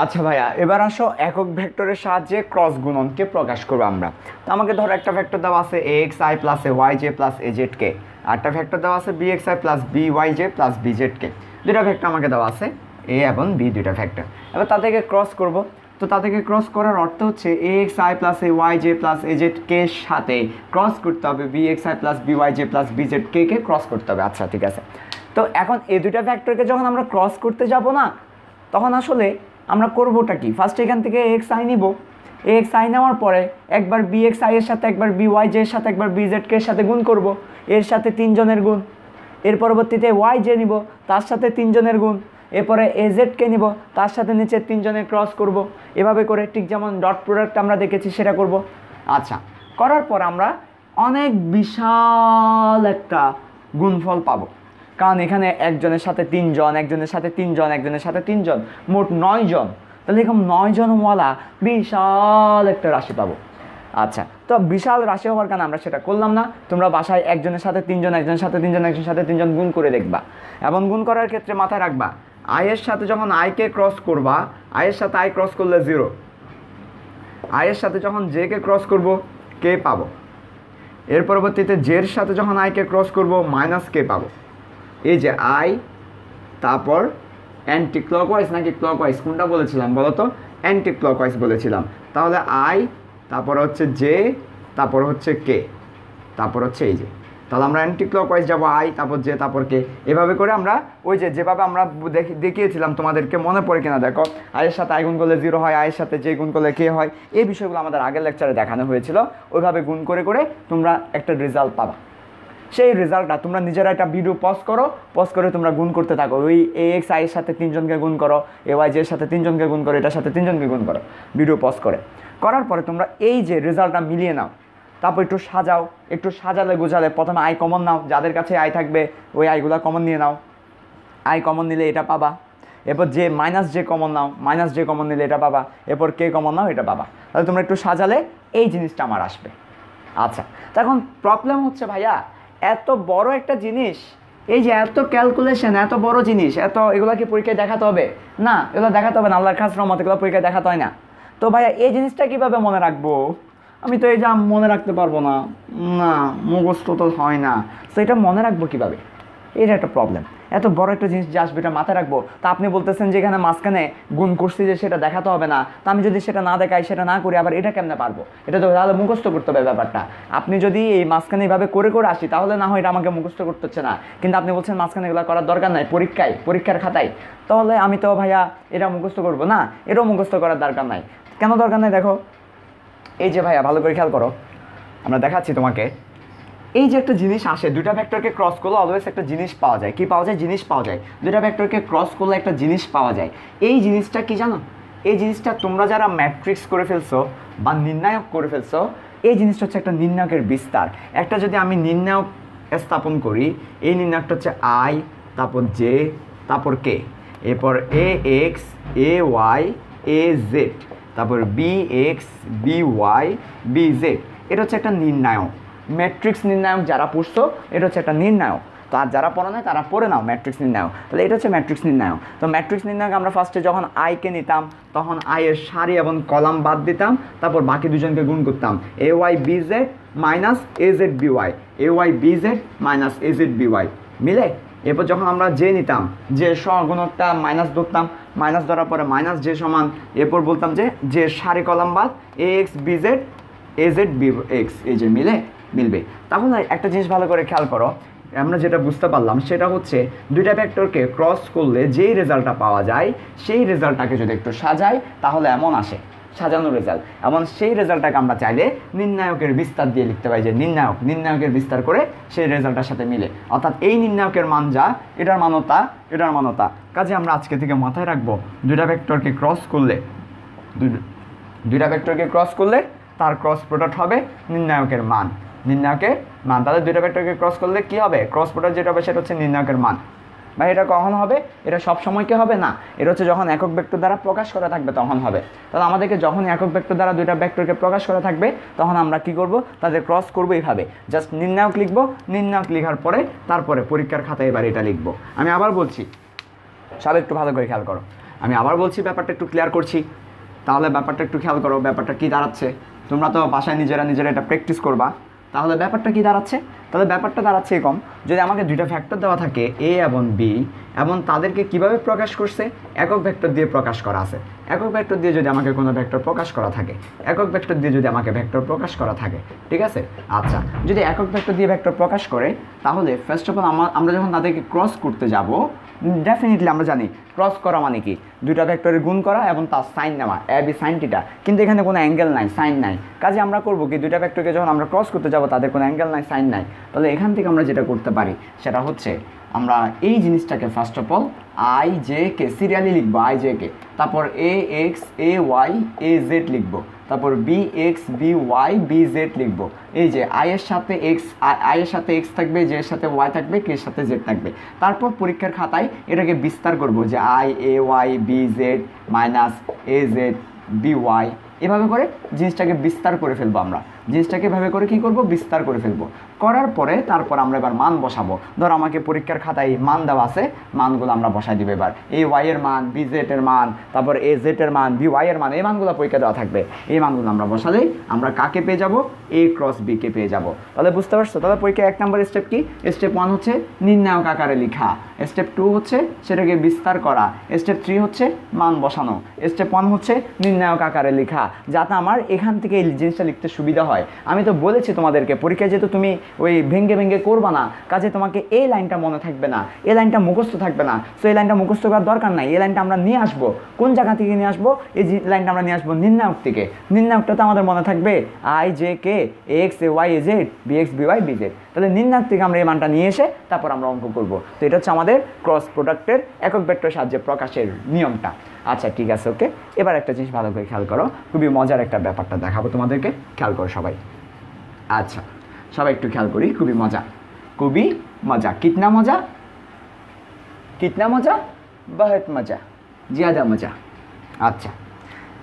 আচ্ছা ভাইয়া, এবার আসো একক ভেক্টরের সাহায্যে ক্রস গুণনকে প্রকাশ করবো আমরা। তো আমাকে ধরো একটা ভেক্টর দেওয়া আছে A X I plus A Y J plus A Z K, আর একটা ভেক্টর দেওয়া আছে B X I plus B Y J plus B Z K. দুইটা ভেক্টর আমাকে দেওয়া আছে, এ এবং বি দুইটা ভেক্টর। এবার তাদেরকে ক্রস করব। তো তাদেরকে ক্রস করার অর্থ হচ্ছে A X I plus A Y J plus A Z K সাথে ক্রস করতে হবে B X I plus B Y J plus B Z K কে ক্রস করতে হবে। আচ্ছা ঠিক আছে। তো এখন এই দুইটা ভেক্টরকে যখন আমরা ক্রস করতে যাব না, তখন আসলে আমরা করবোটা কি? ফার্স্ট এখান থেকে এক্স আই নিব। এক্স আই নেওয়ার পরে একবার বি এক্স আই এর সাথে একবার বি ওয়াই জে এর সাথে একবার বি জেড কে এর সাথে গুণ করব, এর সাথে তিনজনের গুণ। এর পরবর্তীতে ওয়াই জে নিব, তার সাথে তিনজনের গুণ। এরপরে এ জেড কে নিব, তার সাথে নিচে তিনজনের ক্রস করব। এভাবে করে ঠিক যেমন ডট প্রোডাক্ট আমরা দেখেছি সেটা করব। আচ্ছা, করার পর আমরা অনেক বিশাল একটা গুণফল পাবো, কারণ এখানে একজনের সাথে তিনজন, একজনের সাথে তিনজন, একজনের সাথে তিনজন, মোট 9 জন। তাহলে এরকম 9 জনওয়ালা বিশাল একটা রাশি পাবো। আচ্ছা, তো বিশাল রাশি হওয়ার কারণে আমরা সেটা করলাম না। তোমরা বাসায় একজনের সাথে তিনজন, একজনের সাথে তিনজন, একজনের সাথে তিনজন গুণ করে দেখবা। এবং গুণ করার ক্ষেত্রে মাথায় রাখবা, আয়ের সাথে যখন আইকে ক্রস করবা, আয়ের সাথে আই ক্রস করলে 0, আয়ের সাথে যখন জে কে ক্রস করব কে পাবো। এর পরবর্তীতে জের সাথে যখন আইকে ক্রস করব মাইনাস কে পাবো। এই যে আই, তারপর অ্যান্টি ক্লকওয়াইজ নাকি ক্লকওয়াইজ কোনটা বলেছিলাম বলো তো? অ্যান্টি ক্লকওয়াইজ বলেছিলাম। তাহলে আই, তারপর হচ্ছে জে, তারপর হচ্ছে কে, তারপর হচ্ছে এই যে। তাহলে আমরা অ্যান্টি ক্লকওয়াইজ যাবো আই, তারপর জে, তারপর কে। এভাবে করে আমরা ওই যেভাবে আমরা দেখিয়েছিলাম, তোমাদেরকে মনে পড়ে কিনা দেখো। আয়ের সাথে আই গুণ করলে 0 হয়, আয়ের সাথে জে গুণ করলে কে হয়। এই বিষয়গুলো আমাদের আগের লেকচারে দেখানো হয়েছিল। ওইভাবে গুণ করে করে তোমরা একটা রেজাল্ট পাবা। সেই রেজাল্টটা তোমরা নিজেরা একটা ভিডিও পজ করো, পজ করে তোমরা গুণ করতে থাকো। ওই এ এক্স আইয়ের সাথে তিনজনকে গুণ করো, এ ওয়াই জের সাথে তিনজনকে গুণ করো, এটার সাথে তিনজনকে গুণ করো, ভিডিও পজ করে। করার পরে তোমরা এই যে রেজাল্টটা মিলিয়ে নাও, তারপর একটু সাজাও। একটু সাজালে গোজালে প্রথমে আই কমন নাও, যাদের কাছে আই থাকবে ওই আইগুলা কমন নিয়ে নাও। আই কমন নিলে এটা পাবা। এরপর যে মাইনাস জে কমন নাও, মাইনাস জে কমন নিলে এটা পাবা। এরপর কে কমন নাও, এটা পাবা। তাহলে তোমরা একটু সাজালে এই জিনিসটা আমার আসবে। আচ্ছা, তো এখন প্রবলেম হচ্ছে ভাইয়া, এত বড় একটা জিনিস, এই যে এত ক্যালকুলেশন, এত বড় জিনিস, এগুলো কি পরীক্ষায় দেখাতে হবে? না, এগুলো দেখাতে হবে না। আল্লাহর খাস রহমত, এগুলো পরীক্ষায় দেখাতে হয় না। তো ভাইয়া এই জিনিসটা কীভাবে মনে রাখবো? আমি তো এই যা মনে রাখতে পারবো না, না মুখস্থ তো হয় না। তো এটা মনে রাখবো কীভাবে? এটা একটা প্রবলেম। এত বড় একটা জিনিস যে আসবে এটা মাথায় রাখবো। তা আপনি বলতেছেন যে এখানে মাঝখানে গুণ করছি যে সেটা দেখাতে হবে না। তা আমি যদি সেটা না দেখাই, সেটা না করি, আবার এটা কেমনে পারবো? এটা তো তাহলে মুখস্থ করতে হবে ব্যাপারটা। আপনি যদি এই মাঝখানে এইভাবে করে করে আসি, তাহলে না হয় এটা আমাকে মুখস্থ করতে হচ্ছে না। কিন্তু আপনি বলছেন মাঝখানে এগুলো করার দরকার নাই, পরীক্ষার খাতায়। তাহলে আমি তো ভাইয়া এটা মুখস্থ করবো না, এটাও মুখস্থ করার দরকার নাই। কেন দরকার নাই? দেখো, এই যে ভাইয়া ভালো করে খেয়াল করো, আমরা দেখাচ্ছি তোমাকে। এই যে একটা জিনিস আসে, দুইটা ভেক্টরকে ক্রস করলে অলওয়েজ একটা জিনিস পাওয়া যায়। কি পাওয়া যায়? জিনিস পাওয়া যায়। দুইটা ভেক্টরকে ক্রস করলে একটা জিনিস পাওয়া যায়। এই জিনিসটা কি জানো? এই জিনিসটা তোমরা যারা ম্যাট্রিক্স করে ফেলছো বা নির্ণায়ক করে ফেলছো, এই জিনিসটা হচ্ছে একটা নির্ণায়কের বিস্তার। একটা যদি আমি নির্ণায়ক স্থাপন করি, এই নির্ণায়কটা হচ্ছে আই, তারপর জে, তারপর কে, এরপর A X, A Y, A Z, তারপর B x, B Y, B Z. এটা হচ্ছে একটা নির্ণায়ক। ম্যাট্রিক্স নির্ণায়ক যারা পড়ছো, এটা হচ্ছে একটা নির্ণায়ক। তো আর যারা পড়ো নাই তারা পড়ে নাও ম্যাট্রিক্স নির্ণায়ক। তাহলে এটা হচ্ছে ম্যাট্রিক্স নির্ণায়ক। তো ম্যাট্রিক্স নির্ণায়ক আমরা ফার্স্টে যখন আইকে নিতাম, তখন আইয়ের সারি এবং কলাম বাদ দিতাম, তারপর বাকি দুজনকে গুণ করতাম। A Y B Z minus A Z B Y, A Y B Z minus A Z B Y মিলে। এরপর যখন আমরা জে নিতাম, যে সহগুণকটা মাইনাস ধরতাম, মাইনাস ধরার পরে মাইনাস জে সমান, এরপর বলতাম যে সারি কলাম বাদ A X B Z, A Z B X, এই যে মিলবে। তাহলে একটা জিনিস ভালো করে খেয়াল করো, আমরা যেটা বুঝতে পারলাম সেটা হচ্ছে দুইটা ভেক্টরকে ক্রস করলে যেই রেজাল্টটা পাওয়া যায়, সেই রেজাল্টটাকে যদি একটু সাজাই তাহলে এমন আসে, সাজানো রেজাল্ট। এমন সেই রেজাল্টটাকে আমরা চাইলে নির্ণায়কের বিস্তার দিয়ে লিখতে পারি, যে নির্ণায়কের বিস্তার করে সেই রেজাল্টটার সাথে মিলে। অর্থাৎ এই নির্ণায়কের মান যা, এটার মানতা, এটার মানতা। কাজে আমরা আজকে থেকে মাথায় রাখবো, দুইটা ভেক্টরকে ক্রস করলে তার ক্রস প্রোডাক্ট হবে নির্ণায়কের মান। তাহলে দুইটা ভেক্টরকে ক্রস করলে কি হবে? ক্রস প্রোডাক্ট যেটা হবে সেটা হচ্ছে নির্ণায়কের মান। বা এটা কখন হবে? এটা সব সময় কি হবে না, এটা হচ্ছে যখন একক ভেক্টর দ্বারা প্রকাশ করা থাকবে তখন হবে। তাহলে আমাদেরকে যখন একক ভেক্টর দ্বারা দুইটা ভেক্টরকে প্রকাশ করা থাকবে, তখন আমরা কি করব? তাদের ক্রস করবো এইভাবে, জাস্ট নির্ণায়ক লিখবো। নির্ণায়ক লেখার পরে তারপরে পরীক্ষার খাতায় এবার এটা লিখবো। আমি আবার বলছি, সব একটু ভালো করে খেয়াল করো। আমি আবার বলছি, ব্যাপারটা একটু ক্লিয়ার করছি, তাহলে ব্যাপারটা একটু খেয়াল করো ব্যাপারটা কী দাঁড়াচ্ছে। তোমরা তো বাসায় নিজেরা এটা প্র্যাকটিস করবা। তাহলে ব্যাপারটা কী দাঁড়াচ্ছে? তাহলে ব্যাপারটা দাঁড়াচ্ছে এরকম, যদি আমাকে দুইটা ভেক্টর দেওয়া থাকে এ এবং বি, এবং তাদেরকে কিভাবে প্রকাশ করছে, একক ভেক্টর দিয়ে প্রকাশ করা আছে। একক ভেক্টর দিয়ে যদি আমাকে কোনো ভেক্টর প্রকাশ করা থাকে, একক ভেক্টর দিয়ে যদি আমাকে ভেক্টর প্রকাশ করা থাকে, ঠিক আছে? আচ্ছা, যদি একক ভেক্টর দিয়ে ভেক্টর প্রকাশ করে, তাহলে ফার্স্ট অফ অল আমরা যখন তাদেরকে ক্রস করতে যাব, ডেফিনেটলি আমরা জানি ক্রস করা মানে কি, দুইটা ভেক্টরের গুণ করা এবং তার সাইন নেওয়া, এ বি সাইন থিটা। কিন্তু এখানে কোনো অ্যাঙ্গেল নাই, সাইন নাই, কাজে আমরা করবো কি, দুইটা ভেক্টরকে যখন আমরা ক্রস করতে যাব তাদের কোনো অ্যাঙ্গেল নাই, সাইন নাই, তাহলে এখান থেকে আমরা যেটা করতে পারি সেটা হচ্ছে আমরা এই জিনিসটাকে first of all I J K serially লিখবো, আই জে কে, তারপর A X A Y A Z লিখবো, তারপর B x B Y B Z লিখবো। এই যে আই এর সাথে এক্স থাকবে, জে এর সাথে ওয়াই থাকবে, কে এর সাথে জেড থাকবে। তারপর পরীক্ষার খাতায় এটাকে বিস্তার করব, যে i a Y B Z minus A Z B y, এভাবে করে জিনিসটাকে বিস্তার করে ফেলবো। আমরা জিনিসটাকে এভাবে করে কী করবো, বিস্তার করে ফেলবো। করার পরে তারপর আমরা এবার মান বসাবো। ধর আমাকে পরীক্ষার খাতায় মান দেওয়া আছে, মানগুলো আমরা বসাই দিব এবার। এ ওয়াই এর মান, বি জেড এর মান, তারপর এ জেড এর মান, বি ওয়াই এর মান, এই মানগুলো পরীক্ষা দেওয়া থাকবে। এই মানগুলো আমরা বসালেই আমরা কাকে পেয়ে যাব, এ ক্রস বি কে পেয়ে যাব। তাহলে বুঝতে পারছো? তাহলে পরীক্ষা 1 নম্বর স্টেপ কি, স্টেপ 1 হচ্ছে নির্ণায়ক আকারে লেখা, স্টেপ 2 হচ্ছে সেটাকে বিস্তার করা, স্টেপ 3 হচ্ছে মান বসানো, স্টেপ 1 হচ্ছে নির্ণায়ক আকারে লেখা, যাতে আমার এখান থেকে এই জিনিসটা লিখতে সুবিধা হয়। আমি তো বলেছি তোমাদেরকে পরীক্ষায় যেহেতু তুমি ওই ভেঙ্গে ভেঙ্গে করবা না, কাজে তোমাকে এই লাইনটা মনে থাকবে না, এই লাইনটা মুখস্থ থাকবে না। সো এই লাইনটা মুখস্থ করার দরকার নাই, এই লাইনটা আমরা নিয়ে আসবো কোন জায়গা থেকে নিয়ে আসবো, এই লাইনটা আমরা নিয়ে আসবো নির্ণায়ক থেকে। নির্ণায়কটা তো আমাদের মনে থাকবে i J k x A Y A Z B x B Y B z. তাহলে নির্ণায়ক থেকে আমরা এই মানটা নিয়ে এসে তারপর আমরা অঙ্ক করব। তো এটা হচ্ছে আমাদের ক্রস প্রোডাক্টের একক ভেক্টর সাহায্যে প্রকাশের নিয়মটা। আচ্ছা ঠিক আছে, ওকে। এবার একটা জিনিস ভালো করে খেয়াল করো, খুবই মজার একটা ব্যাপারটা দেখাবো তোমাদেরকে, খেয়াল করো সবাই। আচ্ছা সবাই একটু খেয়াল করি, খুবই মজা, খুবই মজা। কিতনা মজা, কিতনা মজা, বহুত মজা, জ্যাদা মজা। আচ্ছা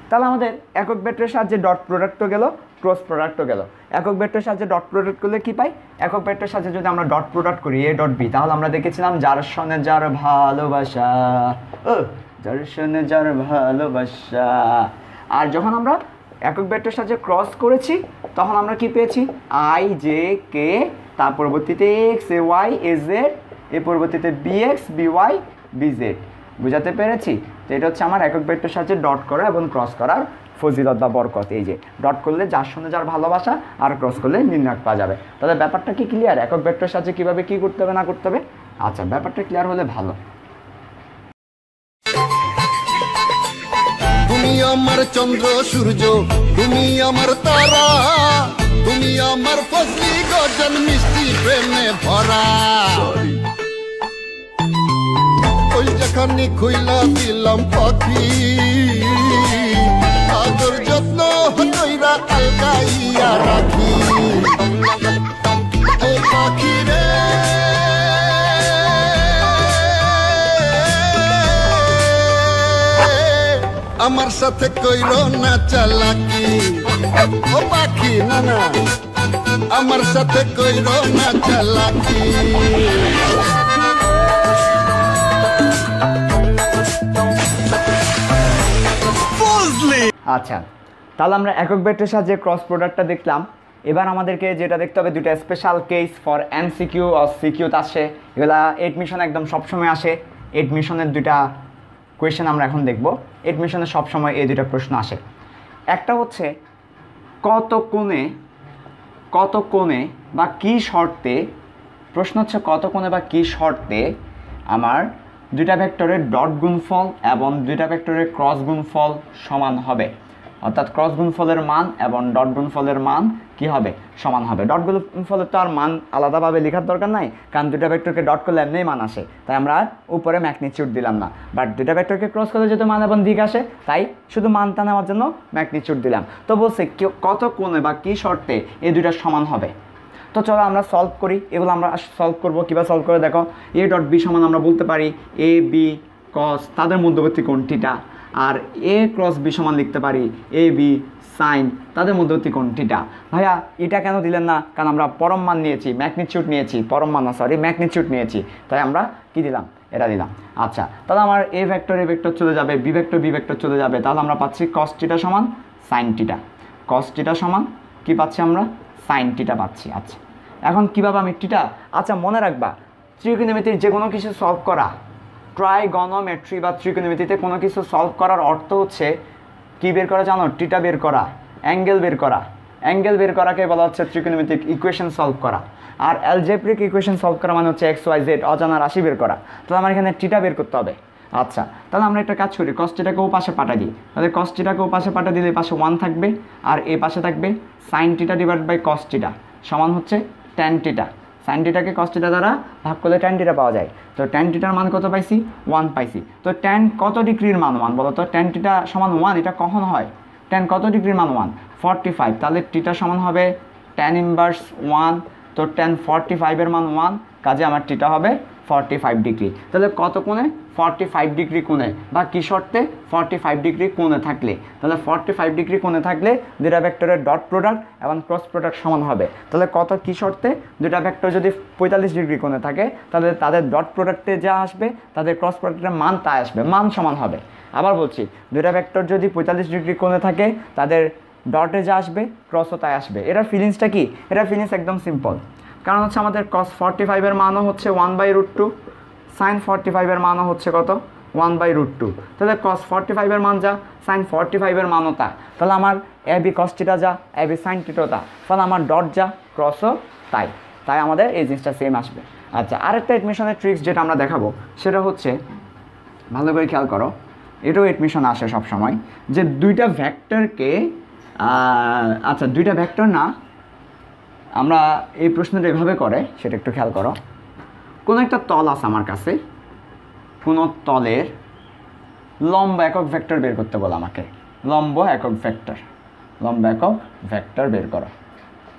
তাহলে আমাদের একক ভেক্টরের সাহায্যে ডট প্রোডাক্টও গেল, ক্রস প্রোডাক্টও গেল। একক ভেক্টরের সাহায্যে ডট প্রোডাক্ট করলে কি পাই, একক ভেক্টরের সাহায্যে যদি আমরা ডট প্রোডাক্ট করি এ ডট বি, তাহলে আমরা দেখেছিলাম যার সনে যার ভালোবাসা, যার সনে যার ভালোবাসা। আর যখন আমরা একক ভেক্টরের সাহায্যে ক্রস করেছি তখন আমরা কি পেয়েছি, আই জে কে, তার পরবর্তীতে x A Y A z, এর পরবর্তীতে b x B Y B z. বুঝাতে পেরেছি? তো এটা হচ্ছে আমার একক ভেক্টরের সাহায্যে ডট করা এবং ক্রস করার ফজিলত বা বরকত। এই যে ডট করলে যার সঙ্গে যার ভালোবাসা, আর ক্রস করলে নির্ণায়ক পাওয়া যাবে। তাহলে ব্যাপারটা কি ক্লিয়ার, একক ভেক্টরের সাহায্যে কীভাবে কী করতে হবে না করতে হবে? আচ্ছা ব্যাপারটা ক্লিয়ার হলে ভালো। তুমি আমার চন্দ্র সূর্য, তুমি আমার তারা, তুমি আমার ফজলি গজন মিষ্টি প্রেমে ভরা। ওই যেখানে খুইলা দিলাম পাখি, আদর যত্ন হইরা আলগাইয়া রাখি। ও পাখি রে আমার সাথে কইরো না চালাকি, ও পাখি না না আমার সাথে কইরো না চালাকি। আচ্ছা তাহলে আমরা একক ভেক্টরের সাহায্যে ক্রস প্রোডাক্টটা দেখলাম। এবার আমাদেরকে যেটা দেখতে হবে, দুটো স্পেশাল কেস ফর এমসিকিউ আর সিকিউতে আসে, এগুলা এডমিশন একদম সবসময় আসে। এডমিশনের দুইটা কোয়েশ্চেন আমরা এখন দেখব। এডমিশনে সবসময় এই দুইটা প্রশ্ন আসে। একটা হচ্ছে কত কোণে বা কী শর্তে, প্রশ্ন হচ্ছে কত কোণে বা কী শর্তে আমার দুইটা ভেক্টরের ডট গুণফল এবং দুইটা ভেক্টরের ক্রস গুণফল সমান হবে। অর্থাৎ ক্রস গুণফলের মান এবং ডট গুণফলের মান কি হবে, সমান হবে। ডট গুণফলের তো আর মান আলাদাভাবে লেখার দরকার নাই, কারণ দুটা ভেক্টরকে ডট করলে এমনিই মান আসে, তাই আমরা উপরে ম্যাগনিটিউড দিলাম না। বাট দুটা ভেক্টরকে ক্রস করলে যেহেতু মান এবং দিক আসে, তাই শুধু মানটা নেওয়ার জন্য ম্যাগনিটিউড দিলাম। তো বলছে কত কোণে বা কী শর্তে এই দুইটা সমান হবে। তো চলো আমরা সলভ করি, এগুলো আমরা সলভ করবো। কীভাবে সলভ করে দেখো, এ ডট বি সমান আমরা বলতে পারি এ বি কস তাদের মধ্যবর্তী কোণ থিটা, আর এ ক্রস বি সমান লিখতে পারি এ বি সাইন তাদের মধ্যবর্তী কোণ থিটা। ভাইয়া এটা কেন দিলেন না, কারণ আমরা পরম মান নিয়েছি, ম্যাগনিটিউড নিয়েছি, পরম মান না সরি ম্যাগনিটিউড নিয়েছি, তাই আমরা কি দিলাম, এটা দিলাম। আচ্ছা, তাহলে আমার এ ভেক্টর চলে যাবে, বি ভেক্টর চলে যাবে, তাহলে আমরা পাচ্ছি কস থিটা সমান সাইন থিটা। কস থিটা সমান কি পাচ্ছি আমরা? সাইন থিটা পাচ্ছি। আচ্ছা, এখন কীভাবে আমি থিটা, আচ্ছা মনে রাখবা ত্রিকোণমিতির যে কোনো কিছু সলভ করা, ট্রাইগনোমেট্রি বা ত্রিকোণমিতিতে কোনো কিছু সলভ করার অর্থ হচ্ছে কী বের করা জানো? থিটা বের করা, অ্যাঙ্গেল বের করা। অ্যাঙ্গেল বের করাকে বলা হচ্ছে ত্রিকোণমিতিক ইকুয়েশন সলভ করা। আর অ্যালজেব্রিক ইকুয়েশন সলভ করা মানে হচ্ছে এক্স ওয়াই জেড অজানা রাশি বের করা। তাহলে আমার এখানে থিটা বের করতে হবে। আচ্ছা, তাহলে আমরা একটা কাজ করি, কস থিটাকেও পাশে পাঠা দিই। তাহলে কস থিটাকেও পাশে পাঠা দিলে এই পাশে 1 থাকবে, আর এই পাশে থাকবে sine theta divide by cos theta সমান হচ্ছে ট্যান থিটা। সাইন থিটাকে কস থিটা দ্বারা ভাগ করলে ট্যান থিটা পাওয়া যায়। তো ট্যান থিটার মান কত পাইছি? 1 পাইছি। তো ট্যান কত ডিগ্রির মান 1 বলো তো? ট্যান থিটা সমান 1, এটা কখন হয়? ট্যান কত ডিগ্রির মান 1? 45। তাহলে থিটা সমান হবে ট্যান ইনভার্স 1। তো ট্যান 45-এর মান 1, কাজে আমার থিটা হবে 45 ডিগ্রি। তাহলে কত কোণে? 45 ডিগ্রি কোণে, বা কী শর্তে? 45 ডিগ্রি কোণে থাকলে। তাহলে 45 ডিগ্রি কোণে থাকলে দুটা ভেক্টরের ডট প্রোডাক্ট এবং ক্রস প্রোডাক্ট সমান হবে। তাহলে কত কী শর্তে? দুটা ভেক্টর যদি 45 ডিগ্রি কোণে থাকে তাহলে তাদের ডট প্রোডাক্টে যা আসবে তাদের ক্রস প্রোডাক্টের মান তাই আসবে, মান সমান হবে। আবার বলছি, দুটা ভেক্টর যদি 45 ডিগ্রি কোণে থাকে তাদের ডটে যা আসবে ক্রসও তাই আসবে। এটার ফিলিংসটা কি? এটার ফিলিংস একদম সিম্পল, কারণ হচ্ছে আমাদের cos 45-এর মানও হচ্ছে 1/√2, sin 45-এর মানও হচ্ছে কত? 1/√2। তাহলে cos 45-এর মান যা, sin 45-এর মানও তা। তাহলে আমার এ বি cos থিটা যা, এ বি sin থিটা তা। তাহলে আমার ডট যা, ক্রসও তাই। তাই আমাদের এই জিনিসটা সেম আসবে। আচ্ছা, আরেকটা এডমিশনের ট্রিক্স যেটা আমরা দেখাবো সেটা হচ্ছে, ভালো করে খেয়াল করো, এটাও এডমিশন আসে সব সময়, যে দুইটা ভেক্টরকে, আচ্ছা দুইটা ভেক্টর না, আমরা এই প্রশ্নটা এভাবে করে সেটা একটু খেয়াল করো। কোনো একটা তল আছে আমার কাছে, কোনো তলের লম্ব একক ভেক্টর বের করতে বলো আমাকে। লম্ব একক ভেক্টর বের করো।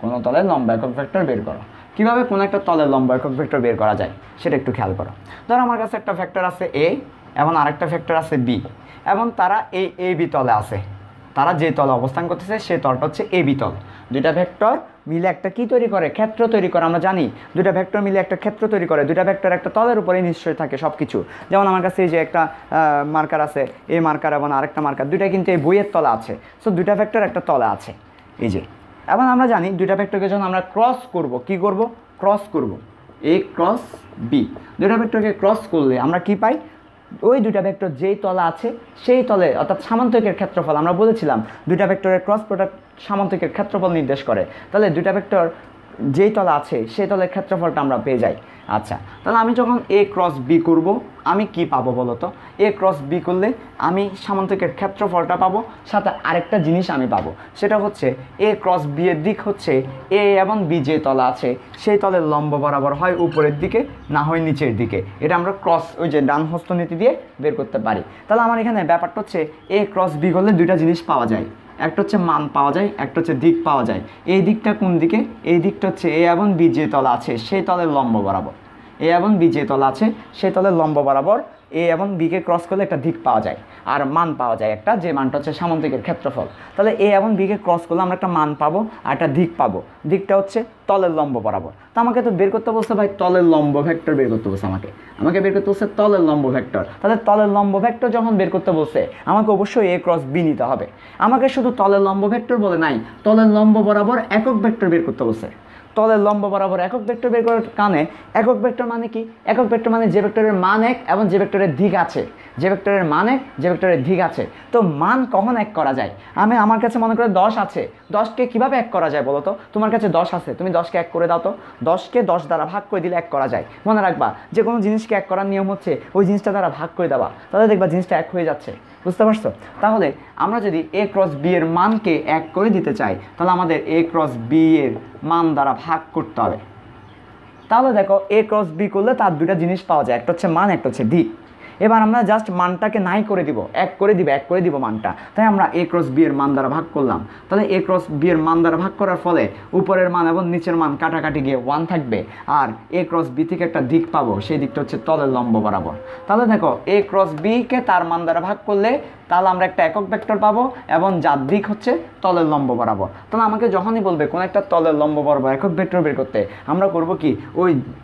কোনো তলের লম্ব একক ভেক্টর বের করো। কীভাবে কোনো একটা তলের লম্ব একক ভেক্টর বের করা যায় সেটা একটু খেয়াল করো। ধরো আমার কাছে একটা ভেক্টর আছে এ এবং আরেকটা ভেক্টর আছে বি, এবং তারা এই এ বি তলে আছে। তারা যে তলে অবস্থান করতেছে সেই তলটা হচ্ছে এ বি তল। দুইটা ভেক্টর মিলে একটা কি তৈরি করে? ক্ষেত্র তৈরি করে। আমরা জানি দুইটা ভেক্টর মিলে একটা ক্ষেত্র তৈরি করে। দুইটা ভেক্টর একটা তলের উপরেই নিশ্চয়ই থাকে সব কিছু। যেমন আমার কাছে এই যে একটা মার্কার আছে, এই মার্কার এবং আরেকটা মার্কার, দুইটা কিন্তু এই বইয়ের তলা আছে। সো দুইটা ভেক্টর একটা তলে আছে, এই যে। এবং আমরা জানি দুইটা ভেক্টরকে যখন আমরা ক্রস করব, কি করব? ক্রস করব, এ ক্রস বি। দুইটা ভেক্টরকে ক্রস করলে আমরা কি পাই? ওই দুইটা ভেক্টর যেই তলা আছে সেই তলে, অর্থাৎ সামান্তরিকের ক্ষেত্রফল। আমরা বলেছিলাম দুইটা ভেক্টরের ক্রস প্রোডাক্ট সামান্তরিকের ক্ষেত্রফল নির্দেশ করে। তাহলে দুইটা ভেক্টর যেই তলা আছে সেই তলের ক্ষেত্রফলটা আমরা পেয়ে যাই। আচ্ছা, তাহলে আমি যখন এ ক্রস বি করব আমি কি পাবো বলো তো? এ ক্রস বি করলে আমি সামান্তরিকের ক্ষেত্রফলটা পাবো, সাথে আরেকটা জিনিস আমি পাবো, সেটা হচ্ছে এ ক্রস বি এর দিক হচ্ছে এ এবং বি যে তলা আছে সেই তলের লম্ব বরাবর হয় উপরের দিকে, না হয় নিচের দিকে। এটা আমরা ক্রস ওই যে ডান হস্তনীতি দিয়ে বের করতে পারি। তাহলে আমার এখানে ব্যাপারটা হচ্ছে এ ক্রস বি করলে দুইটা জিনিস পাওয়া যায়, একটা হচ্ছে মান পাওয়া যায়, একটা হচ্ছে দিক পাওয়া যায়। এই দিকটা কোন দিকে? এই দিকটা হচ্ছে এ এবং বি যে তলা আছে সেই তলের লম্ব বরাবর। এ এবং বি যে তলা আছে সেই তলের লম্ব বরাবর এ এবং বিকে ক্রস করলে একটা দিক পাওয়া যায়, আর মান পাওয়া যায় একটা, যে মানটা হচ্ছে সামান্তরিকের ক্ষেত্রফল। তাহলে এ এবং বিকে ক্রস করলে আমরা একটা মান পাবো আর একটা দিক পাবো। দিকটা হচ্ছে তলের লম্ব বরাবর। তো আমাকে তো বের করতে বলছে ভাই তলের লম্ব ভেক্টর বের করতে বলছে, আমাকে বের করতে বলছে তলের লম্ব ভেক্টর। তাহলে তলের লম্ব ভেক্টর যখন বের করতে বলছে আমাকে অবশ্যই এ ক্রস বি নিতে হবে। আমাকে শুধু তলের লম্ব ভেক্টর বলে নাই, তলের লম্ব বরাবর একক ভেক্টর বের করতে বলছে। তলের লম্ব বরাবর একক ভেক্টর বের করার কারণে, একক ভেক্টর মানে কি? একক ভেক্টর মানে যে ভেক্টরের মান এক এবং যে ভেক্টরের দিক আছে, যে ভেক্টরের মান এক, যে ভেক্টরের দিক আছে। তো মান কখন এক করা যায়? আমার কাছে মনে করে 10 আছে, 10কে কিভাবে এক করা যায় বলো তো? তোমার কাছে 10 আছে, তুমি 10কে এক করে দাও তো। 10কে 10 দ্বারা ভাগ করে দিলে এক করা যায়। মনে রাখবা, যে কোনো জিনিসকে এক করার নিয়ম হচ্ছে ওই জিনিসটা দ্বারা ভাগ করে দেওয়া, তাহলে দেখবা জিনিসটা এক হয়ে যাচ্ছে। বুঝতে পারছো? তাহলে আমরা যদি এ ক্রস বি এর মানকে এক করে দিতে চাই তাহলে আমাদের এ ক্রস বি এর মান দ্বারা ভাগ করতে হবে। তাহলে দেখো এ ক্রস বি করলে তার দুটা জিনিস পাওয়া যায়, একটা হচ্ছে মান, একটা হচ্ছে দিক। এবার আমরা জাস্ট মানটাকে নাই করে দিব, এক করে দিব মানটা। তাই আমরা এ ক্রস বি এর মান দ্বারা ভাগ করলাম। তাহলে এ ক্রস বি এর মান দ্বারা ভাগ করার ফলে উপরের মান এবং নিচের মান কাটাকাটি গিয়ে 1 থাকবে, আর এ ক্রস বি থেকে একটা দিক পাবো, সেই দিকটা হচ্ছে তলের লম্ব বরাবর। তাহলে দেখো এ ক্রস বি কে তার মান দ্বারা ভাগ করলে তাহলে আমরা একটা একক ভেক্টর পাবো এবং যার দিক হচ্ছে তলের লম্ব বরাবর। তাহলে আমাকে যখনই বলবে কোন একটা তলের লম্ব বরাবর একক ভেক্টর বের করতে, আমরা করব কি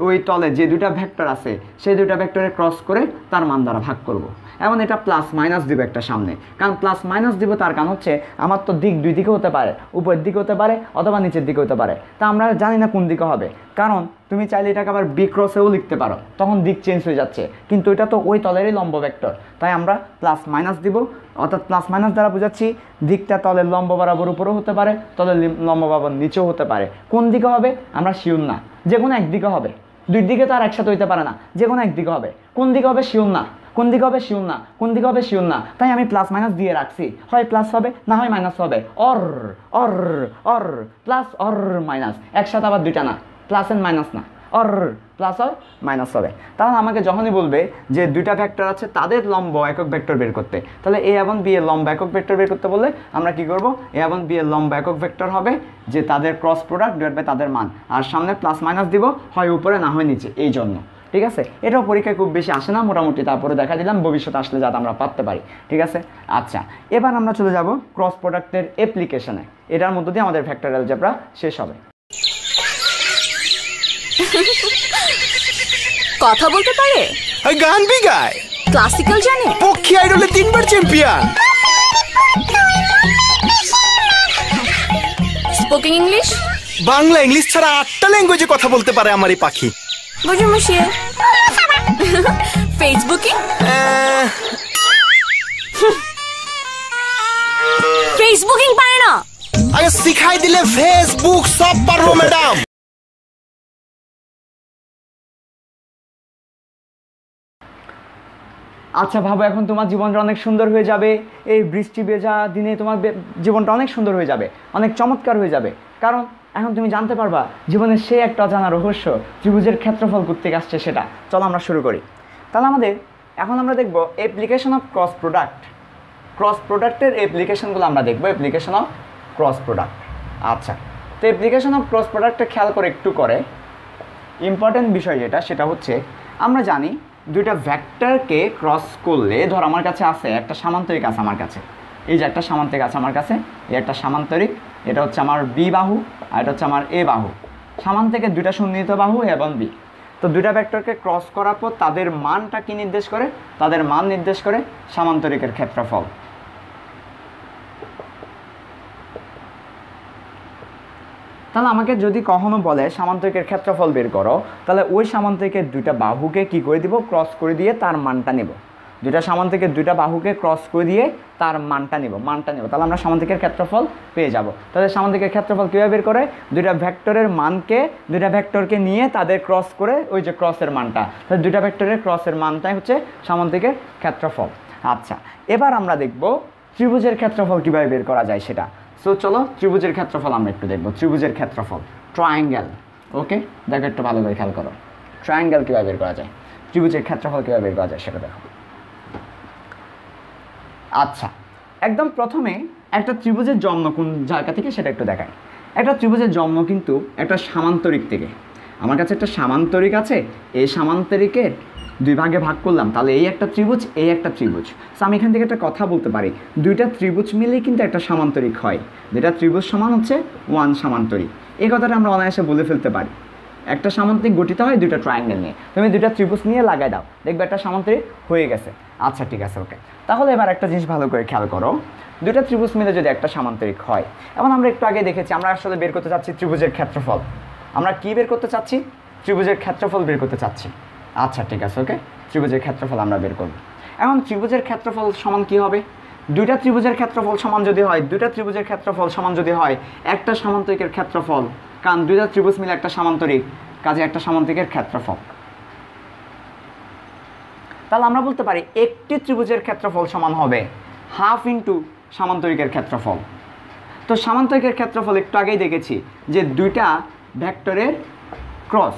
ওই তলে যে দুইটা ভেক্টর আছে সেই দুইটা ভেক্টরে ক্রস করে তার মান দ্বারা ভাগ করব। এবং এটা প্লাস মাইনাস দিব একটা সামনে, কারণ প্লাস মাইনাস দিব তার কারণ হচ্ছে আমার তো দিক দুই দিকে হতে পারে, উপরের দিকে হতে পারে অথবা নিচের দিকে হতে পারে। তা আমরা জানি না কোন দিকে হবে, কারণ তুমি চাইলে এটাকে আবার বি ক্রসেও লিখতে পারো, তখন দিক চেঞ্জ হয়ে যাচ্ছে, কিন্তু এটা তো ওই তলেরই লম্ব ভেক্টর, তাই আমরা প্লাস মাইনাস দিব। অর্থাৎ প্লাস মাইনাস দ্বারা বোঝাচ্ছি দিকটা তলের লম্ব বরাবর উপরেও হতে পারে, তলের লম্ব বরাবর নিচেও হতে পারে। কোন দিকে হবে আমরা শিওর না, যে কোনো একদিকে হবে, দুই দিকে তো আর একসাথে হইতে পারে না, যে কোনো একদিকে হবে। কোন দিকে হবে শিওর না, কোন দিকে হবে শিওর না, কোন দিকে হবে শিওর না, তাই আমি প্লাস মাইনাস দিয়ে রাখছি, হয় প্লাস হবে না হয় মাইনাস হবে। Or or or plus or minus, একসাথে আবার দুইটা না, প্লাস এন্ড মাইনাস না, অর প্লাস অর মাইনাস হবে। তাহলে আমাকে যখনই বলবে যে দুইটা ভেক্টর আছে তাদের লম্ব একক ভেক্টর বের করতে, তাহলে এ এবং বি এর লম্ব একক ভেক্টর বের করতে বললে আমরা কি করব, এ এবং বি এর লম্ব একক ভেক্টর হবে যে তাদের ক্রস প্রোডাক্ট ডিভাইড বাই তাদের মান, আর সামনে প্লাস মাইনাস দিব, হয় উপরে না হয় নিচে, এই জন্য। ঠিক আছে, এটাও পরীক্ষায় খুব বেশি আসে না, মোটামুটি তারপরে দেখা দিলাম ভবিষ্যতে আসলে যাতে আমরা পারতে পারি। ঠিক আছে, আচ্ছা এবার আমরা চলে যাব ক্রস প্রোডাক্টের অ্যাপ্লিকেশনে। এটার মধ্য দিয়ে আমাদের ভেক্টর অ্যালজেব্রা শেষ হবে। কথা বলতে পারে, গান বি গায়, ক্লাসিক্যাল জানে, পক্ষী আইডলে 3 বার champion, spoken English, Bangla English ছাড়া 8টা ল্যাঙ্গুয়েজে কথা বলতে পারে আমার এই পাখি। বুঝে মুশিয়ে ফেসবুকিং, ফেসবুকিং পারে না, আগে শিখাই দিলে ফেসবুক সব পারবো ম্যাডাম। আচ্ছা ভাবো, এখন তোমার জীবনটা অনেক সুন্দর হয়ে যাবে, এই বৃষ্টি ভেজা দিনে তোমার জীবনটা অনেক সুন্দর হয়ে যাবে, অনেক চমৎকার হয়ে যাবে, কারণ এখন তুমি জানতে পারবা জীবনের সেই একটা অজানা রহস্য, ত্রিভুজের ক্ষেত্রফল কোত্থেকে আসছে সেটা। চলো আমরা শুরু করি। তাহলে এখন আমরা দেখব application of cross product. Cross প্রোডাক্টের অ্যাপ্লিকেশনগুলো আমরা দেখব, অ্যাপ্লিকেশন অফ ক্রস প্রোডাক্ট। আচ্ছা, তো অ্যাপ্লিকেশন অফ ক্রস প্রোডাক্টে খেয়াল করে একটু করে ইম্পর্টেন্ট বিষয় যেটা, সেটা হচ্ছে আমরা জানি দুইটা ভেক্টরকে ক্রস করলে, ধর আমার কাছে আছে একটা সামান্তরিক আছে, আমার কাছে এই যে একটা সামান্তরিক আছে আমার কাছে, এই একটা সামান্তরিক, এটা হচ্ছে আমার বি বাহু আর এটা হচ্ছে আমার এ বাহু, সামান্তরিকের দুইটা সন্নিহিত বাহু এ এবং বি। তো দুইটা ভেক্টরকে ক্রস করার পর তাদের মানটা কি নির্দেশ করে, তাদের মান নির্দেশ করে সামান্তরিকের ক্ষেত্রফল। তাহলে আমাকে যদি কখনো বলে সামান্তরিকের ক্ষেত্রফল বের করো, তাহলে ওই সামান্তরিকের দুইটা বাহুকে কি করে দিব, ক্রস করে দিয়ে তার মানটা নেব। দুইটা সামান্তরিকের দুইটা বাহুকে ক্রস করে দিয়ে তার মানটা নেব, তাহলে আমরা সামান্তরিকের ক্ষেত্রফল পেয়ে যাব। তাহলে সামান্তরিকের ক্ষেত্রফল কীভাবে বের করে, দুইটা ভেক্টরের মানকে, দুইটা ভেক্টরকে নিয়ে তাদের ক্রস করে ওই যে ক্রসের মানটা, তাহলে দুইটা ভেক্টরের ক্রসের মানটাই হচ্ছে সামান্তরিকের ক্ষেত্রফল। আচ্ছা, এবার আমরা দেখব ত্রিভুজের ক্ষেত্রফল কীভাবে বের করা যায় সেটা। সো চলো ত্রিভুজের ক্ষেত্রফল আমরা একটু দেখব। ত্রিভুজের ক্ষেত্রফল, ট্রায়াঙ্গেল। ওকে, দেখো একটু ভালো করে খেয়াল করো, ট্রায়াঙ্গেল কীভাবে বের করা যায়, ত্রিভুজের ক্ষেত্রফল কীভাবে বের করা যায় সেটা দেখো। আচ্ছা, একদম প্রথমে একটা ত্রিভুজের জন্ম কোন জায়গা থেকে সেটা একটু দেখায়। একটা ত্রিভুজের জন্ম কিন্তু একটা সামান্তরিক থেকে। আমার কাছে একটা সামান্তরিক আছে, এই সামান্তরিকের দুই ভাগে ভাগ করলাম, তাহলে এই একটা ত্রিভুজ, এই একটা ত্রিভুজ। সো আমি এখান থেকে একটা কথা বলতে পারি, দুইটা ত্রিভুজ মিলেই কিন্তু একটা সামান্তরিক হয়। দুইটা ত্রিভুজ সমান হচ্ছে ওয়ান সামান্তরিক, এই কথাটা আমরা অনায়াসে বলে ফেলতে পারি। একটা সামান্তরিক গঠিত হয় দুইটা ট্রায়াঙ্গেল নিয়ে, তুমি দুইটা ত্রিভুজ নিয়ে লাগাই দাও, দেখবে একটা সামান্তরিক হয়ে গেছে। আচ্ছা ঠিক আছে, ওকে। তাহলে এবার একটা জিনিস ভালো করে খেয়াল করো, দুইটা ত্রিভুজ মিলে যদি একটা সামান্তরিক হয়, এবং আমরা একটু আগে দেখেছি আমরা আসলে বের করতে চাচ্ছি ত্রিভুজের ক্ষেত্রফল। আমরা কি বের করতে চাচ্ছি, ত্রিভুজের ক্ষেত্রফল বের করতে চাচ্ছি। আচ্ছা ঠিক আছে, ওকে, ত্রিভুজের ক্ষেত্রফল আমরা বের করব। এখন ত্রিভুজের ক্ষেত্রফল সমান কি হবে, দুইটা ত্রিভুজের ক্ষেত্রফল সমান যদি হয়, দুইটা ত্রিভুজের ক্ষেত্রফল সমান যদি হয় একটা সামান্তরিকের ক্ষেত্রফল, কারণ দুইটা ত্রিভুজ মিলে একটা সামান্তরিক, কাজে একটা সামান্তরিকের ক্ষেত্রফল। তাহলে আমরা বলতে পারি একটি ত্রিভুজের ক্ষেত্রফল সমান হবে হাফ ইন্টু সামান্তরিকের ক্ষেত্রফল। তো সামান্তরিকের ক্ষেত্রফল একটু আগেই দেখেছি যে দুইটা ভেক্টরের ক্রস,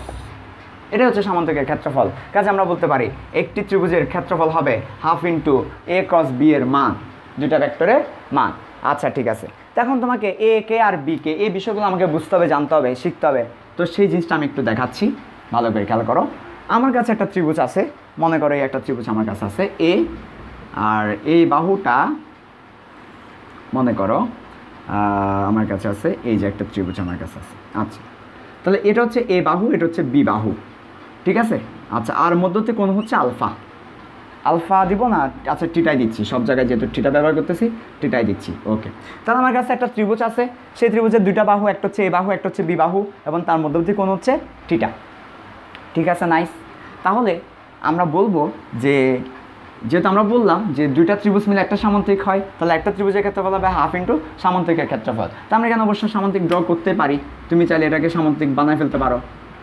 এটা হচ্ছে সামান্তরিকের ক্ষেত্রফল। কাজে আমরা বলতে পারি একটি ত্রিভুজের ক্ষেত্রফল হবে হাফ ইন্টু এ ক্রস বি এর মান, দুইটা ভেক্টরের মান। আচ্ছা ঠিক আছে, এখন তোমাকে এ কে আর বি কে এই বিষয়গুলো আমাকে বুঝতে হবে, জানতে হবে, শিখতে হবে। তো সেই জিনিসটা আমি একটু দেখাচ্ছি, ভালো করে খেয়াল করো। আমার কাছে একটা ত্রিভুজ আছে, মনে করো এই একটা ত্রিভুজ আমার কাছে আছে এ আর এই বাহুটা মনে করো আমার কাছে আছে, এই যে একটা ত্রিভুজ আমার কাছে আছে। আচ্ছা, তাহলে এটা হচ্ছে এ বাহু, এটা হচ্ছে বি বাহু, ঠিক আছে। আচ্ছা, আর মধ্যতে কোণ হচ্ছে আলফা। আলফা দিব না, আচ্ছা টিটাই দিচ্ছি, সব জায়গায় যেহেতু টিটা ব্যবহার করতেছি টিটাই দিচ্ছি। ওকে, তাহলে আমার কাছে একটা ত্রিভুজ আছে, সেই ত্রিভুজের দুইটা বাহু, একটা হচ্ছে এ বাহু, একটা হচ্ছে বি বাহু, এবং তার মধ্যবর্তী কোণ হচ্ছে টিটা, ঠিক আছে, নাইস। তাহলে আমরা বলবো যে যেহেতু আমরা বললাম যে দুইটা ত্রিভুজ মিলে একটা সামান্তরিক হয়, তাহলে একটা ত্রিভুজের ক্ষেত্রফল হবে হাফ ইন্টু সামান্তরিকের ক্ষেত্রফল। তো আমরা এখানে অবশ্য সামান্তরিক ড্র করতে পারি, তুমি চাইলে এটাকে সামান্তরিক বানায় ফেলতে পারো,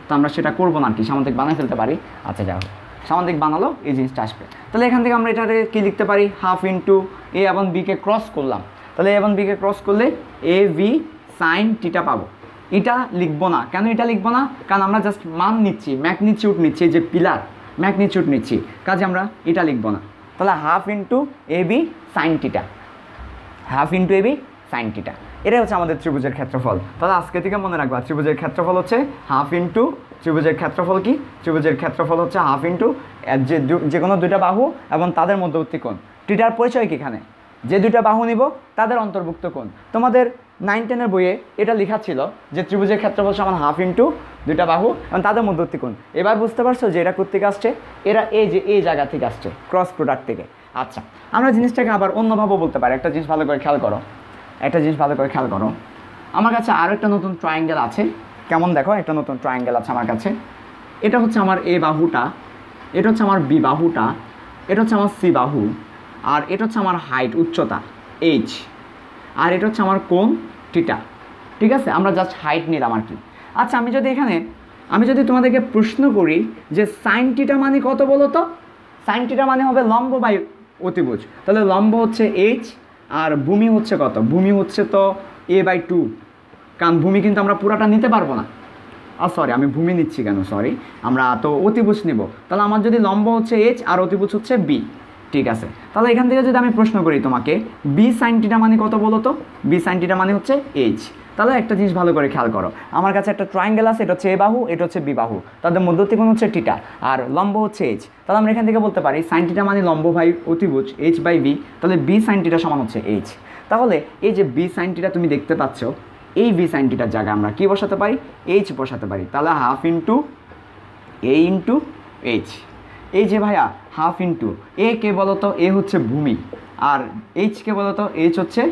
তো আমরা সেটা করবো না আর কি, সামান্তরিক বানায় ফেলতে পারি। আচ্ছা, যাও, সামান্তরিক বানালো এই জিনিসটা আসবে। তাহলে এখান থেকে আমরা এটাকে কী লিখতে পারি, হাফ ইন্টু এ এবং বিকে ক্রস করলাম, তাহলে এ এবং বিকে ক্রস করলে এ ভি সাইন টিটা পাবো। এটা লিখবো না, কেন এটা লিখবো না, কারণ আমরা জাস্ট মান নিচ্ছি, ম্যাগনিচিউড নিচ্ছি, যে পিলার ম্যাগনিচিউড নিচ্ছি, কাজে আমরা এটা লিখবো না। তাহলে half into A B sine theta, half into A B sine theta, এটাই হচ্ছে আমাদের ত্রিভুজের ক্ষেত্রফল। তাহলে আজকে থেকে মনে রাখবা, ত্রিভুজের ক্ষেত্রফল হচ্ছে হাফ ইন্টু, ত্রিভুজের ক্ষেত্রফল কি, ত্রিভুজের ক্ষেত্রফল হচ্ছে হাফ ইন্টু যে কোনো দুইটা বাহু এবং তাদের মধ্যবর্তী কোণ। টিটার পরিচয় কি, এখানে যে দুইটা বাহু নিব তাদের অন্তর্ভুক্ত কোণ। তোমাদের 9-10 বইয়ে এটা লেখা ছিল যে ত্রিভুজের ক্ষেত্রফল সমান হাফ ইন্টু দুইটা বাহু এবং তাদের মধ্যবর্তী কোণ। এবার বুঝতে পারছো যে এটা কোত্থেকে আসছে, এরা এই যে এই জায়গা থেকে আসছে, ক্রস প্রোডাক্ট থেকে। আচ্ছা, আমরা জিনিসটাকে আবার অন্যভাবেও বলতে পারি। একটা জিনিস ভালো করে খেয়াল করো, একটা জিনিস ভালো করে খেয়াল করো, আমার কাছে আরও একটা নতুন ট্রায়াঙ্গেল আছে। কেমন দেখো, একটা নতুন ট্রায়াঙ্গেল আছে আমার কাছে। এটা হচ্ছে আমার এ বাহুটা, এটা হচ্ছে আমার বি বাহুটা, এটা হচ্ছে আমার সি বাহু, আর এটা হচ্ছে আমার হাইট, উচ্চতা এইচ, আর এটা হচ্ছে আমার কোণ টিটা, ঠিক আছে। আমরা জাস্ট হাইট নিলাম আর কি। আচ্ছা, আমি যদি তোমাদেরকে প্রশ্ন করি যে সাইন টিটা মানে কত বলো তো, সাইন টিটা মানে হবে লম্ব বাই অতিভুজ। তাহলে লম্ব হচ্ছে এইচ আর ভূমি হচ্ছে কত, ভূমি হচ্ছে তো a/2, কারণ ভূমি কিন্তু আমরা পুরাটা নিতে পারবো না। সরি, আমি ভূমি নিচ্ছি কেন, সরি, আমরা তো অতিভুজ নিব। তাহলে আমার যদি লম্ব হচ্ছে এইচ আর অতিভুজ হচ্ছে বি, ঠিক আছে। তাহলে এখান থেকে যদি আমি প্রশ্ন করি তোমাকে বি সাইন টিটা মানে কত বলো তো, বি সাইন টিটা মানে হচ্ছে এইচ। তাহলে একটা জিনিস ভালো করে খেয়াল করো, আমার কাছে একটা ট্রায়াঙ্গেল আছে, এটা হচ্ছে এ বাহু, এটা হচ্ছে বি বাহু, তাদের মধ্যবর্তী কোণ হচ্ছে টিটা আর লম্ব হচ্ছে এইচ। তাহলে আমরা এখান থেকে বলতে পারি সাইন টিটা মানে লম্ব বাই অতিভুজ এইচ বাই বি, তাহলে বি সাইন টিটা সমান হচ্ছে এইচ। তাহলে এই যে বি সাইন টিটা তুমি দেখতে পাচ্ছ, এই বি সাইন টিটার জায়গায় আমরা কি বসাতে পারি, এইচ বসাতে পারি। তাহলে হাফ ইন্টু এ ইন্টু এইচ। এই যে ভাইয়া হাফ ইন্টু এ কে বলতো, এ হচ্ছে ভূমি, আর এইচ কে বলতো, এইচ হচ্ছে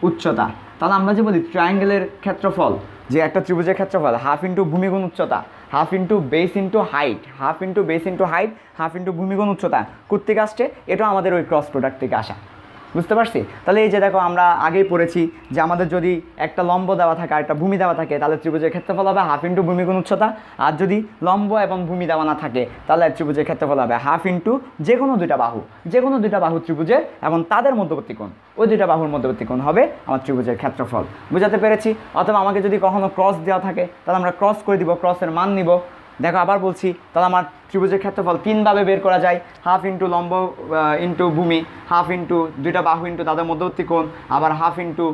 উচ্চতা। তাহলে আমরা যে বলি ট্রায়াঙ্গেলের ক্ষেত্রফল, যে একটা ত্রিভুজের ক্ষেত্রফল হাফ ইন্টু ভূমি গুণ উচ্চতা, half into base into height, half into base into height, half into ভূমি গুণ উচ্চতা, কোত্থেকে আসছে, এটা আমাদের ওই ক্রস প্রোডাক্ট থেকে আসা। বুঝতে পারছি? তাহলে এই যে দেখো, আমরা আগেই পড়েছি যে আমাদের যদি একটা লম্ব দেওয়া থাকে আর একটা ভূমি দেওয়া থাকে, তাহলে ত্রিভুজের ক্ষেত্রফল হবে হাফ ইন্টু ভূমি গুণ উচ্চতা। আর যদি লম্ব এবং ভূমি দেওয়া না থাকে, তাহলে ত্রিভুজের ক্ষেত্রফল হবে হাফ ইন্টু যে কোনো দুইটা বাহু ত্রিভুজের এবং তাদের মধ্যবর্তী কোণ, ওই দুইটা বাহুর মধ্যবর্তী কোণ হবে আমার ত্রিভুজের ক্ষেত্রফল। বুঝাতে পেরেছি? অথবা আমাকে যদি কখনো ক্রস দেওয়া থাকে, তাহলে আমরা ক্রস করে দিব, ক্রসের মান নিব। দেখো আবার বলছি, তাহলে আমার ত্রিভুজের ক্ষেত্রফল তিনভাবে বের করা যায়, হাফ ইন্টু লম্ব ইন্টু ভূমি, হাফ ইন্টু দুইটা বাহু ইন্টু তাদের মধ্যবর্তী কোণ, আবার হাফ ইন্টু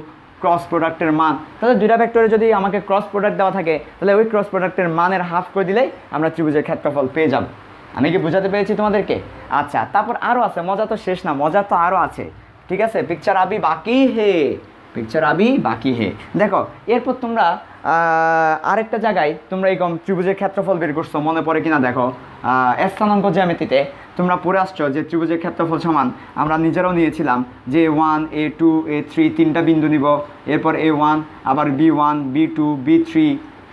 ক্রস প্রোডাক্টের মান। তাহলে দুইটা ভেক্টরে যদি আমাকে ক্রস প্রোডাক্ট দেওয়া থাকে, তাহলে ওই ক্রস প্রোডাক্টের মানের হাফ করে দিলেই আমরা ত্রিভুজের ক্ষেত্রফল পেয়ে যাব। আমি কি বোঝাতে পেরেছি তোমাদেরকে? আচ্ছা, তারপর আরও আছে, মজা তো শেষ না, মজা তো আরও আছে, ঠিক আছে। পিকচার আবি বাকি হে, দেখো এরপর তোমরা আরেকটা জায়গায় তোমরা এরকম ত্রিভুজের ক্ষেত্রফল বের করছো, মনে পড়ে কিনা দেখো, স্থানাঙ্ক জ্যামিতিতে তোমরা পড়ে আসছো যে ত্রিভুজের ক্ষেত্রফল সমান, আমরা নিজেরাও নিয়েছিলাম যে A1 A2 A3 তিনটা বিন্দু নিব, এরপর A1 আবার B1 B2 B3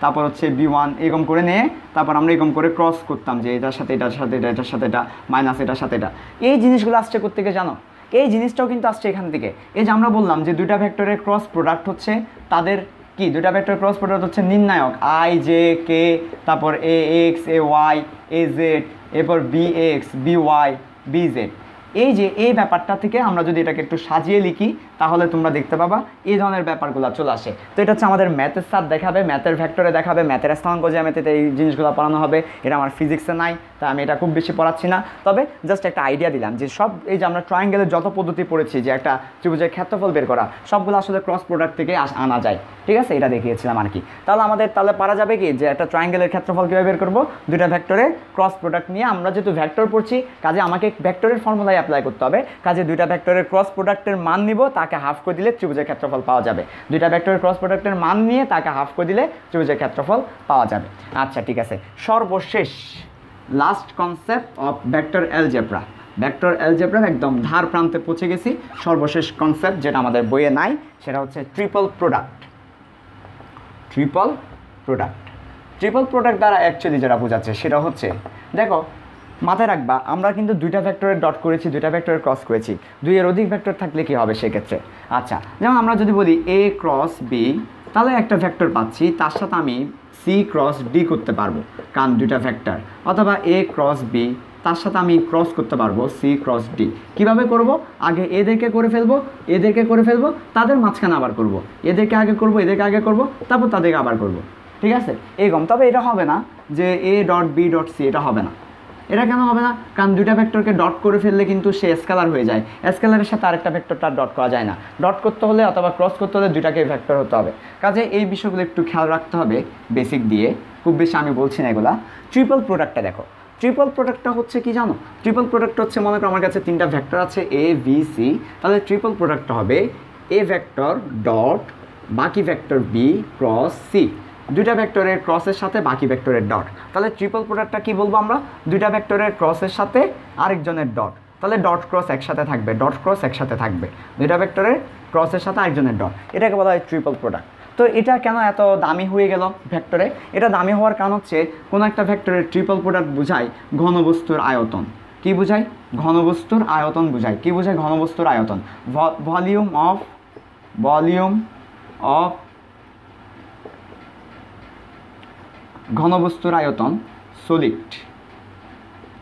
তারপর হচ্ছে B1 এরকম করে নিয়ে তারপর আমরা এরকম করে ক্রস করতাম, যে এটার সাথে এটার সাথে এটা, এটার সাথে এটা, মাইনাস এটার সাথে এটা। এই জিনিসগুলো আসছে কোত্থেকে জানো? এই জিনিসটাও কিন্তু আসছে এখান থেকে। এই যে আমরা বললাম যে দুইটা ভেক্টরের ক্রস প্রোডাক্ট হচ্ছে তাদের কি, দুইটা ভেক্টরের ক্রস প্রোডাক্ট হচ্ছে নির্ণায়ক I J K, তারপর AX AY AZ, এরপর BX BY BZ। এই যে এই ব্যাপারটা থেকে আমরা যদি এটাকে একটু সাজিয়ে লিখি, তাহলে তোমরা দেখতে পাবা এই ধরনের ব্যাপারগুলো চলে আসে। তো এটা হচ্ছে আমাদের ম্যাথের স্যার দেখাবে, ম্যাথের ভেক্টরে দেখাবে, ম্যাথের স্থানাঙ্ক জ্যামিতিতে এই জিনিসগুলো পড়ানো হবে। এটা আমার ফিজিক্সে নাই, তাই আমি এটা খুব বেশি পড়াচ্ছি না, তবে জাস্ট একটা আইডিয়া দিলাম যে সব এই যে আমরা ট্রায়াঙ্গেলের যত পদ্ধতি পড়েছি, যে একটা ত্রিভুজের ক্ষেত্রফল বের করা, সবগুলো আসলে ক্রস প্রোডাক্ট থেকে আনা যায়, ঠিক আছে। এটা দেখিয়েছিলাম আর কি। তাহলে পারা যাবে কি যে একটা ট্রায়াঙ্গেলের ক্ষেত্রফল কীভাবে বের করবো, দুইটা ভেক্টরে ক্রস প্রোডাক্ট নিয়ে। আমরা যেহেতু ভেক্টর পড়ছি, কাজে আমাকে ভেক্টরের ফর্মুলায় অ্যাপ্লাই করতে হবে। কাজে দুইটা ভেক্টরের ক্রস প্রোডাক্টের মান নিব, তাকে হাফ করে দিলে ত্রিভুজের ক্ষেত্রফল পাওয়া যাবে। দুইটা ভেক্টরের ক্রস প্রোডাক্টের মান নিয়ে তাকে হাফ করে দিলে ত্রিভুজের ক্ষেত্রফল পাওয়া যাবে। আচ্ছা ঠিক আছে, সর্বশেষ last concept of vector algebra. Vector অ্যালজেব্রার একদম ধার প্রান্তে পৌঁছে গেছি। সর্বশেষ কনসেপ্ট যেটা আমাদের বইয়ে নাই সেটা হচ্ছে ট্রিপল প্রোডাক্ট। ট্রিপল প্রোডাক্ট দ্বারা অ্যাকচুয়ালি যেটা বোঝাচ্ছে সেটা হচ্ছে, দেখো মাথায় রাখবা আমরা কিন্তু দুইটা ভেক্টরের ডট করেছি, দুইটা ভেক্টরের ক্রস করেছি। দুইয়ের অধিক ভেক্টর থাকলে কি হবে সেক্ষেত্রে? আচ্ছা, যেমন আমরা যদি বলি এ ক্রস বি, তাহলে একটা ভেক্টর পাচ্ছি, তার সাথে আমি সি ক্রস ডি করতে পারবো কারণ দুইটা ভেক্টর। অথবা এ ক্রস বি, তার সাথে আমি ক্রস করতে পারবো সি ক্রস ডি। কীভাবে করব? আগে এদেরকে করে ফেলবো, তাদের মাঝখানে আবার করব, এদেরকে আগে করব, তারপর তাদেরকে আবার করব। ঠিক আছে, এরকম। তবে এটা হবে না যে a dot b dot c, এটা হবে না। এটা কেন হবে না? কারণ দুইটা ভেক্টরকে ডট করে ফেললে কিন্তু সে স্কেলার হয়ে যায়। স্কেলারের সাথে আরেকটা ভেক্টরটা ডট করা যায় না। ডট করতে হলে অথবা ক্রস করতে হলে দুইটাকে ভেক্টর হতে হবে। কাজে এই বিষয়গুলো একটু খেয়াল রাখতে হবে বেসিক দিয়ে, খুব বেশি আমি বলছি না এগুলা। ট্রিপল প্রোডাক্টটা দেখো, ট্রিপল প্রোডাক্টটা হচ্ছে কি জানো? ট্রিপল প্রোডাক্ট হচ্ছে, মনে করো আমার কাছে তিনটা ভেক্টর আছে এ বি সি, তাহলে ট্রিপল প্রোডাক্টটা হবে এ ভেক্টর ডট বাকি ভেক্টর বি ক্রস সি। দুইটা ভেক্টরের ক্রসের সাথে বাকি ভেক্টরের ডট। তাহলে ট্রিপল প্রোডাক্টটা কি বলবো আমরা? দুইটা ভেক্টরের ক্রসের সাথে আরেকজনের ডট। তাহলে ডট ক্রস একসাথে থাকবে, দুইটা ভেক্টরের ক্রসের সাথে আরেকজনের ডট, এটাকে বলা হয় ট্রিপল প্রোডাক্ট। তো এটা কেন এত দামি হয়ে গেল ভেক্টরে? এটা দামি হওয়ার কারণ হচ্ছে কোনো একটা ভেক্টরের ট্রিপল প্রোডাক্ট বোঝায় ঘনবস্তুর আয়তন। কি বোঝায়? ঘনবস্তুর আয়তন বোঝায়। কি বোঝায়? ঘনবস্তুর আয়তন। ভলিউম অফ ঘনবস্তুর আয়তন সলিড।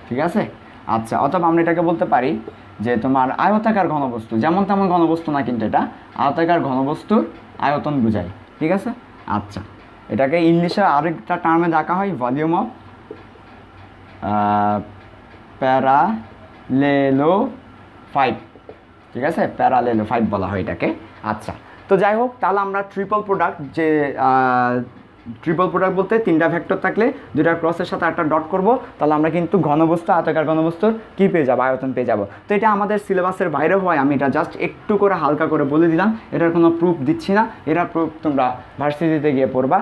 ঠিক আছে? আচ্ছা, অথবা আমরা এটাকে বলতে পারি যে তোমার আয়তাকার ঘনবস্তু, যেমন তেমন ঘনবস্তু না, কিন্তু এটা আয়তাকার ঘনবস্তুর আয়তন বোঝায়। ঠিক আছে? আচ্ছা, এটাকে ইংলিশে আরেকটা টার্মে ডাকা হয় ভলিউম অফ প্যারালেলোফাইভ। ঠিক আছে, প্যারালেলোফাইভ বলা হয় এটাকে। আচ্ছা, তো যাই হোক, তাহলে আমরা ট্রিপল প্রোডাক্ট বলতে তিনটা ভেক্টর থাকলে দুইটা ক্রসের সাথে একটা ডট করব, তাহলে আমরা কিন্তু ঘনবস্তু, আয়তাকার ঘনবস্তুর কী পেয়ে যাবো? আয়তন পেয়ে যাব। তো এটা আমাদের সিলেবাসের বাইরে হয়, আমি এটা জাস্ট একটু করে হালকা করে বলে দিলাম, এটার কোনো প্রুফ দিচ্ছি না। এটার প্রুফ তোমরা ভার্সিটিতে গিয়ে পড়বা।